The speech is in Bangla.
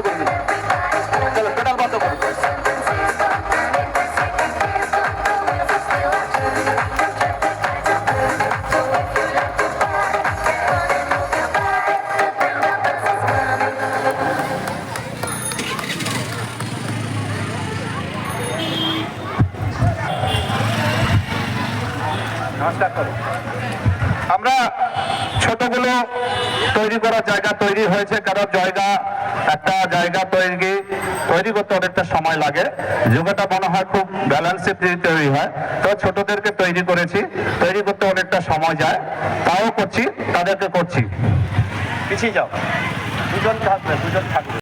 করবি, চলো পেডাল বন্ধ করবি। নমস্কার করো। আমরা ছোটগুলো তৈরি করার জায়গা তৈরি হয়েছে, কারণ একটা জায়গা তৈরি করতে অনেকটা সময় লাগে। যোগাটা মনে হয় খুব ব্যালেন্সে তৈরি হয়, তো ছোটদেরকে তৈরি করেছি, তৈরি করতে অনেকটা সময় যায়, তাও করছি, তাদেরকে করছি। পিছিয়ে যাও, দুজন থাকবে।